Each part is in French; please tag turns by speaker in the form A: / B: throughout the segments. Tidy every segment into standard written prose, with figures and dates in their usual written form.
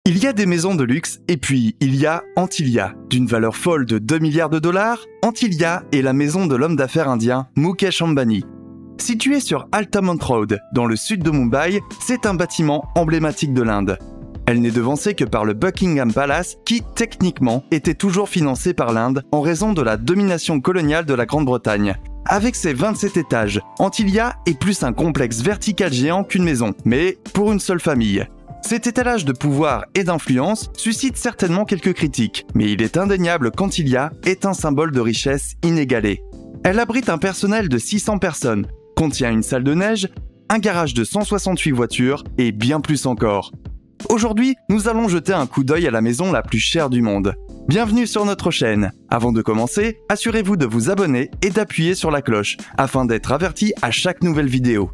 A: Il y a des maisons de luxe et puis il y a Antilia. D'une valeur folle de 2 milliards de dollars, Antilia est la maison de l'homme d'affaires indien Mukesh Ambani. Située sur Altamont Road, dans le sud de Mumbai, c'est un bâtiment emblématique de l'Inde. Elle n'est devancée que par le Buckingham Palace qui, techniquement, était toujours financé par l'Inde en raison de la domination coloniale de la Grande-Bretagne. Avec ses 27 étages, Antilia est plus un complexe vertical géant qu'une maison, mais pour une seule famille. Cet étalage de pouvoir et d'influence suscite certainement quelques critiques, mais il est indéniable qu'Antilia est un symbole de richesse inégalée. Elle abrite un personnel de 600 personnes, contient une salle de neige, un garage de 168 voitures et bien plus encore. Aujourd'hui, nous allons jeter un coup d'œil à la maison la plus chère du monde. Bienvenue sur notre chaîne. Avant de commencer, assurez-vous de vous abonner et d'appuyer sur la cloche afin d'être averti à chaque nouvelle vidéo.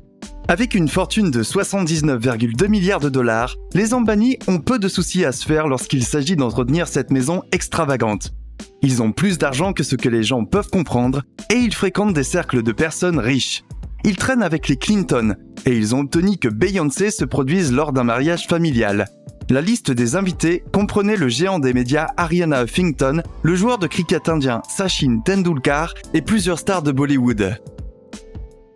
A: Avec une fortune de 79,2 milliards de dollars, les Ambani ont peu de soucis à se faire lorsqu'il s'agit d'entretenir cette maison extravagante. Ils ont plus d'argent que ce que les gens peuvent comprendre et ils fréquentent des cercles de personnes riches. Ils traînent avec les Clinton et ils ont obtenu que Beyoncé se produise lors d'un mariage familial. La liste des invités comprenait le géant des médias Ariana Huffington, le joueur de cricket indien Sachin Tendulkar et plusieurs stars de Bollywood.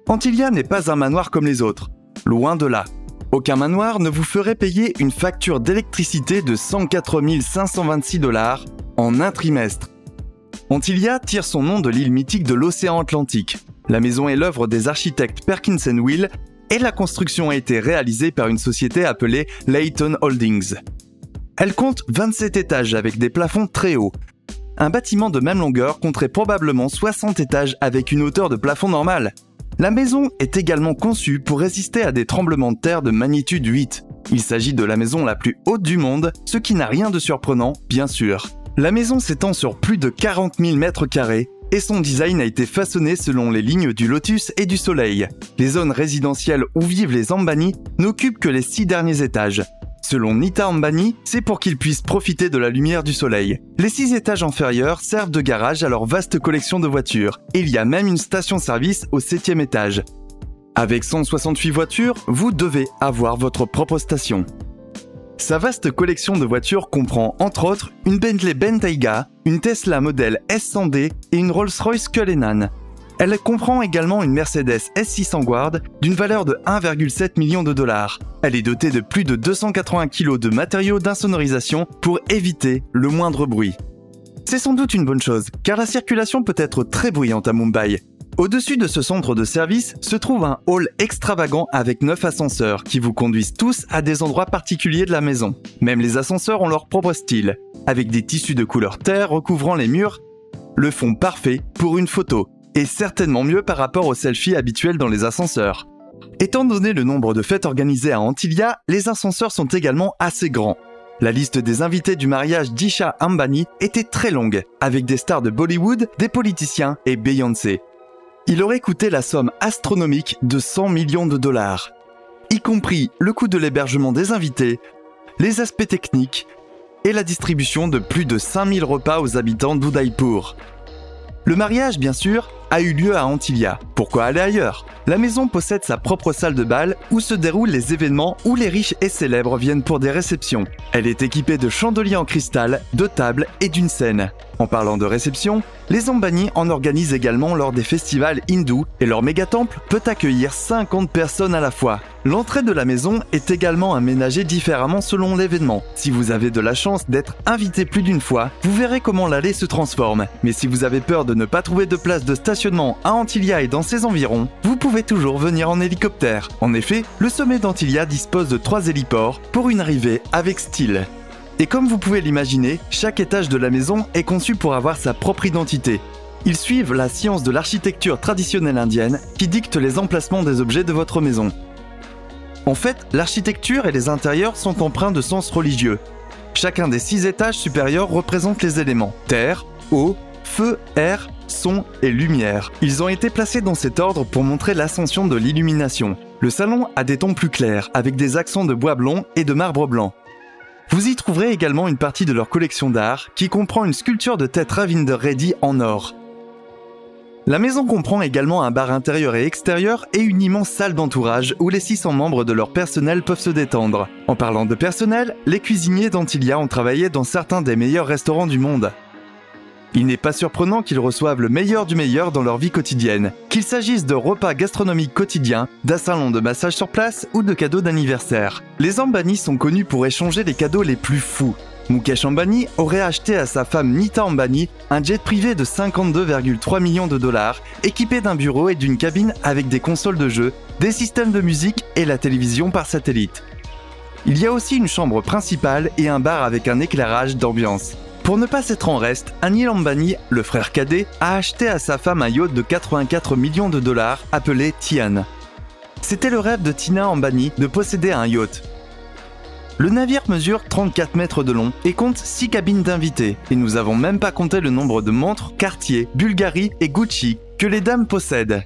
A: Antilia n'est pas un manoir comme les autres, loin de là. Aucun manoir ne vous ferait payer une facture d'électricité de 104 526 $ en un trimestre. Antilia tire son nom de l'île mythique de l'océan Atlantique. La maison est l'œuvre des architectes Perkins & Will et la construction a été réalisée par une société appelée Layton Holdings. Elle compte 27 étages avec des plafonds très hauts. Un bâtiment de même longueur compterait probablement 60 étages avec une hauteur de plafond normale. La maison est également conçue pour résister à des tremblements de terre de magnitude 8. Il s'agit de la maison la plus haute du monde, ce qui n'a rien de surprenant, bien sûr. La maison s'étend sur plus de 40 000 mètres carrés et son design a été façonné selon les lignes du lotus et du soleil. Les zones résidentielles où vivent les Ambani n'occupent que les 6 derniers étages. Selon Nita Ambani, c'est pour qu'ils puissent profiter de la lumière du soleil. Les 6 étages inférieurs servent de garage à leur vaste collection de voitures, et il y a même une station-service au 7e étage. Avec 168 voitures, vous devez avoir votre propre station. Sa vaste collection de voitures comprend entre autres une Bentley Bentayga, une Tesla modèle S100D et une Rolls-Royce Cullinan. Elle comprend également une Mercedes S600 Guard d'une valeur de 1,7 million de dollars. Elle est dotée de plus de 280 kg de matériaux d'insonorisation pour éviter le moindre bruit. C'est sans doute une bonne chose, car la circulation peut être très bruyante à Mumbai. Au-dessus de ce centre de service se trouve un hall extravagant avec 9 ascenseurs qui vous conduisent tous à des endroits particuliers de la maison. Même les ascenseurs ont leur propre style, avec des tissus de couleur terre recouvrant les murs, le fond parfait pour une photo. Et certainement mieux par rapport aux selfies habituels dans les ascenseurs. Étant donné le nombre de fêtes organisées à Antilia, les ascenseurs sont également assez grands. La liste des invités du mariage d'Isha Ambani était très longue, avec des stars de Bollywood, des politiciens et Beyoncé. Il aurait coûté la somme astronomique de 100 millions de dollars, y compris le coût de l'hébergement des invités, les aspects techniques et la distribution de plus de 5000 repas aux habitants d'Udaipur. Le mariage, bien sûr, a eu lieu à Antilia. Pourquoi aller ailleurs ? La maison possède sa propre salle de bal où se déroulent les événements où les riches et célèbres viennent pour des réceptions. Elle est équipée de chandeliers en cristal, de tables et d'une scène. En parlant de réception, les Ambani en organisent également lors des festivals hindous et leur méga-temple peut accueillir 50 personnes à la fois. L'entrée de la maison est également aménagée différemment selon l'événement. Si vous avez de la chance d'être invité plus d'une fois, vous verrez comment l'allée se transforme. Mais si vous avez peur de ne pas trouver de place de stationnement à Antilia et dans ses environs, vous pouvez toujours venir en hélicoptère. En effet, le sommet d'Antilia dispose de 3 héliports pour une arrivée avec style. Et comme vous pouvez l'imaginer, chaque étage de la maison est conçu pour avoir sa propre identité. Ils suivent la science de l'architecture traditionnelle indienne qui dicte les emplacements des objets de votre maison. En fait, l'architecture et les intérieurs sont empreints de sens religieux. Chacun des 6 étages supérieurs représente les éléments terre, eau, feu, air, son et lumière. Ils ont été placés dans cet ordre pour montrer l'ascension de l'illumination. Le salon a des tons plus clairs, avec des accents de bois blond et de marbre blanc. Vous y trouverez également une partie de leur collection d'art qui comprend une sculpture de tête Ravinder Reddy en or. La maison comprend également un bar intérieur et extérieur et une immense salle d'entourage où les 600 membres de leur personnel peuvent se détendre. En parlant de personnel, les cuisiniers d'Antilia ont travaillé dans certains des meilleurs restaurants du monde. Il n'est pas surprenant qu'ils reçoivent le meilleur du meilleur dans leur vie quotidienne, qu'il s'agisse de repas gastronomiques quotidiens, d'un salon de massage sur place ou de cadeaux d'anniversaire. Les Ambani sont connus pour échanger les cadeaux les plus fous. Mukesh Ambani aurait acheté à sa femme Nita Ambani un jet privé de 52,3 millions de dollars, équipé d'un bureau et d'une cabine avec des consoles de jeux, des systèmes de musique et la télévision par satellite. Il y a aussi une chambre principale et un bar avec un éclairage d'ambiance. Pour ne pas s'être en reste, Anil Ambani, le frère cadet, a acheté à sa femme un yacht de 84 millions de dollars appelé Tian. C'était le rêve de Tina Ambani de posséder un yacht. Le navire mesure 34 mètres de long et compte 6 cabines d'invités, et nous avons même pas compté le nombre de montres, Cartier, Bulgari et Gucci que les dames possèdent.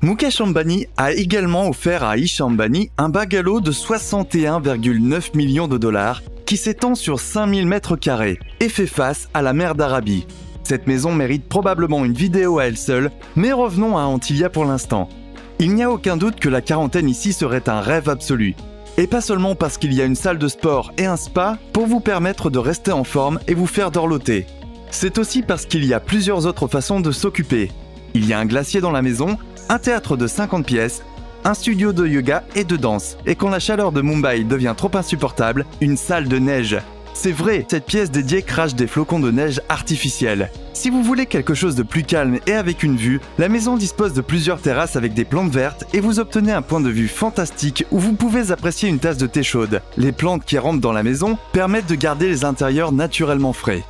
A: Mukesh Ambani a également offert à Isha Ambani un bungalow de 61,9 millions de dollars qui s'étend sur 5000 mètres carrés et fait face à la mer d'Arabie. Cette maison mérite probablement une vidéo à elle seule, mais revenons à Antilia pour l'instant. Il n'y a aucun doute que la quarantaine ici serait un rêve absolu. Et pas seulement parce qu'il y a une salle de sport et un spa pour vous permettre de rester en forme et vous faire dorloter. C'est aussi parce qu'il y a plusieurs autres façons de s'occuper. Il y a un glacier dans la maison, un théâtre de 50 pièces, un studio de yoga et de danse, et quand la chaleur de Mumbai devient trop insupportable, une salle de neige. C'est vrai, cette pièce dédiée crache des flocons de neige artificiels. Si vous voulez quelque chose de plus calme et avec une vue, la maison dispose de plusieurs terrasses avec des plantes vertes et vous obtenez un point de vue fantastique où vous pouvez apprécier une tasse de thé chaude. Les plantes qui rampent dans la maison permettent de garder les intérieurs naturellement frais.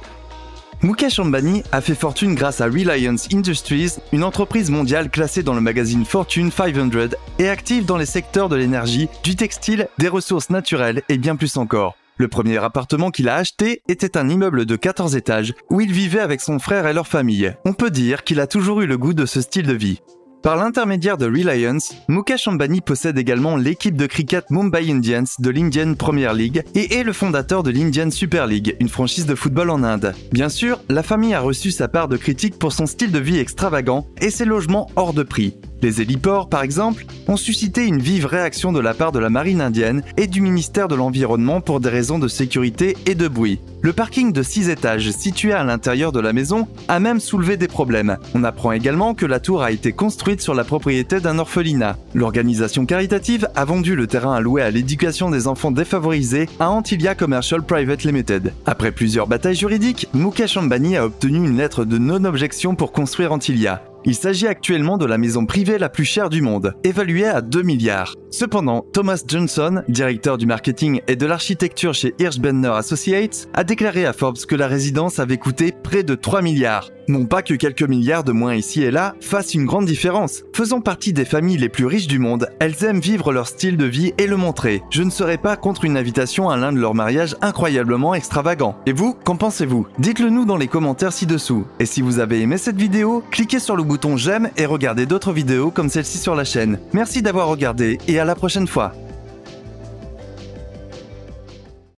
A: Mukesh Ambani a fait fortune grâce à Reliance Industries, une entreprise mondiale classée dans le magazine Fortune 500 et active dans les secteurs de l'énergie, du textile, des ressources naturelles et bien plus encore. Le premier appartement qu'il a acheté était un immeuble de 14 étages où il vivait avec son frère et leur famille. On peut dire qu'il a toujours eu le goût de ce style de vie. Par l'intermédiaire de Reliance, Mukesh Ambani possède également l'équipe de cricket Mumbai Indians de l'Indian Premier League et est le fondateur de l'Indian Super League, une franchise de football en Inde. Bien sûr, la famille a reçu sa part de critiques pour son style de vie extravagant et ses logements hors de prix. Les héliports, par exemple, ont suscité une vive réaction de la part de la marine indienne et du ministère de l'Environnement pour des raisons de sécurité et de bruit. Le parking de 6 étages situé à l'intérieur de la maison a même soulevé des problèmes. On apprend également que la tour a été construite sur la propriété d'un orphelinat. L'organisation caritative a vendu le terrain alloué à l'éducation des enfants défavorisés à Antilia Commercial Private Limited. Après plusieurs batailles juridiques, Mukesh Ambani a obtenu une lettre de non-objection pour construire Antilia. Il s'agit actuellement de la maison privée la plus chère du monde, évaluée à 2 milliards. Cependant, Thomas Johnson, directeur du marketing et de l'architecture chez Hirschbender Associates, a déclaré à Forbes que la résidence avait coûté près de 3 milliards. Non pas que quelques milliards de moins ici et là fassent une grande différence. Faisant partie des familles les plus riches du monde, elles aiment vivre leur style de vie et le montrer. Je ne serais pas contre une invitation à l'un de leurs mariages incroyablement extravagants. Et vous, qu'en pensez-vous? Dites-le nous dans les commentaires ci-dessous. Et si vous avez aimé cette vidéo, cliquez sur le bouton j'aime et regardez d'autres vidéos comme celle-ci sur la chaîne. Merci d'avoir regardé et à la prochaine fois.